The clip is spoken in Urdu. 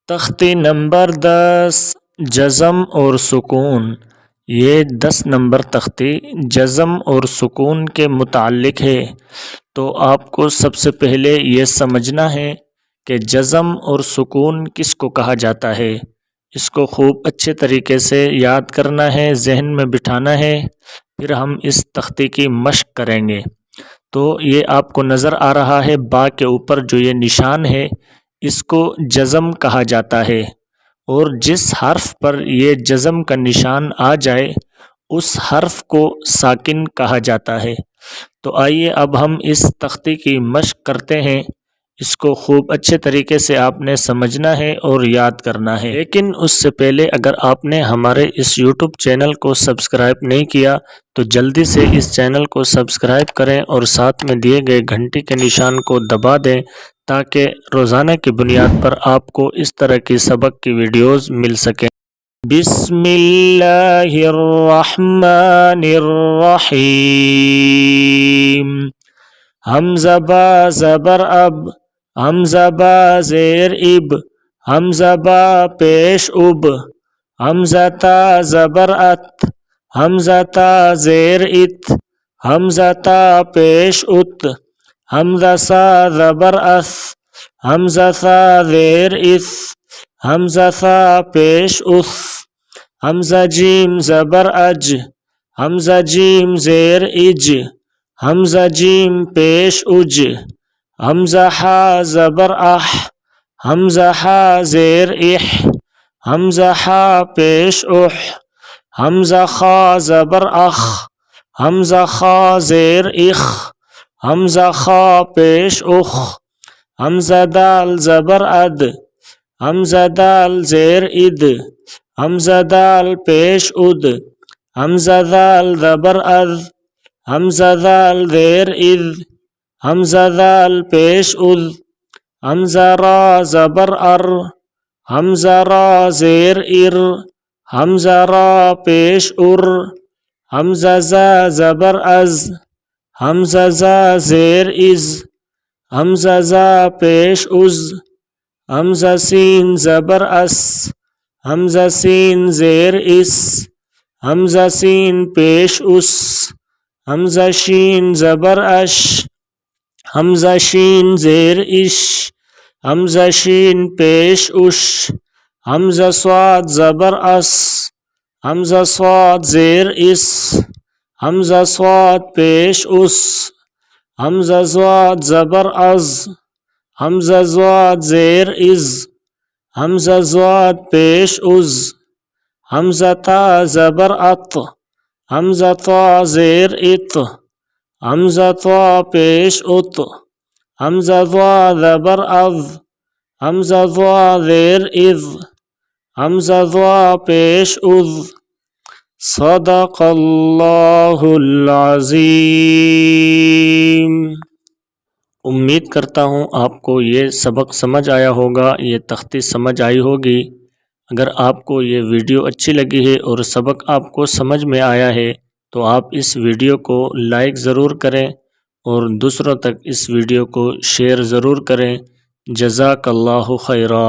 تختی نمبر 10 جزم اور سکون۔ یہ 10 نمبر تختی جزم اور سکون کے متعلق ہے۔ تو آپ کو سب سے پہلے یہ سمجھنا ہے کہ جزم اور سکون کس کو کہا جاتا ہے۔ اس کو خوب اچھے طریقے سے یاد کرنا ہے، ذہن میں بٹھانا ہے، پھر ہم اس تختی کی مشق کریں گے۔ تو یہ آپ کو نظر آ رہا ہے با کے اوپر جو یہ نشان ہے، اس کو جزم کہا جاتا ہے، اور جس حرف پر یہ جزم کا نشان آ جائے اس حرف کو ساکن کہا جاتا ہے۔ تو آئیے اب ہم اس تختی کی مشق کرتے ہیں۔ اس کو خوب اچھے طریقے سے آپ نے سمجھنا ہے اور یاد کرنا ہے، لیکن اس سے پہلے اگر آپ نے ہمارے اس یوٹیوب چینل کو سبسکرائب نہیں کیا تو جلدی سے اس چینل کو سبسکرائب کریں اور ساتھ میں دیے گئے گھنٹی کے نشان کو دبا دیں تاکہ روزانہ کی بنیاد پر آپ کو اس طرح کی سبق کی ویڈیوز مل سکیں۔ بسم اللہ الرحمن الرحیم۔ حمزہ با زبر اب، حمزہ با زیر اب، حمزہ با پیش اب، حمزہ تا زبر ات، حمزہ تا زیر ات، حمزہ تا پیش ات، حمزہ سا زبر اس، حمزہ سا زیر اس، حمزہ سا پیش اس، حمزہ جیم زبر اج، حمزہ جیم زیر اج، حمزہ جیم پیش اج، حمزہ حا زبر اح، حمزہ حا زیر اح، حمزہ حا پیش اح، حمزہ خا زبر اخ، حمزہ خا زیر اخ، حمزہ خا پیش اخ، حمزہ دال زبر اد، حمزہ دال زیر اد، حمزہ دال پیش اد، حمزہ دال زبر از، حمزہ دال زیر از، حمزہ دال پیش از، حمزہ را زبر ار، حمزہ را زیر ار، حمزہ را پیش ار، حمزہ زا زبر از، حمزہ زا زیر از، حمزہ زا پیش از، حمزہ سین زبر اس، حمزہ سین زیر اس، حمزہ سین پیش اس، حمزہ شین زبر اش، حمزہ شین زیر اش، حمزہ شین پیش اش، حمزہ صاد زبر اس، حمزہ صاد زیر اس، حمزہ صاد پیش اس، حمزہ صاد زبر از، حمزہ صاد زیر از، حمزہ صاد پیش از، حمزہ تا زبر ات، حمزہ تا زیر ات، حمزہ تا پیش ات، حمزہ ضا زبر از، حمزہ ضا زیر از، حمزہ ضا پیش از۔ صدق اللہ العظیم۔ امید کرتا ہوں آپ کو یہ سبق سمجھ آیا ہوگا، یہ تختی سمجھ آئی ہوگی۔ اگر آپ کو یہ ویڈیو اچھی لگی ہے اور سبق آپ کو سمجھ میں آیا ہے تو آپ اس ویڈیو کو لائک ضرور کریں اور دوسروں تک اس ویڈیو کو شیئر ضرور کریں۔ جزاک اللہ خیرا۔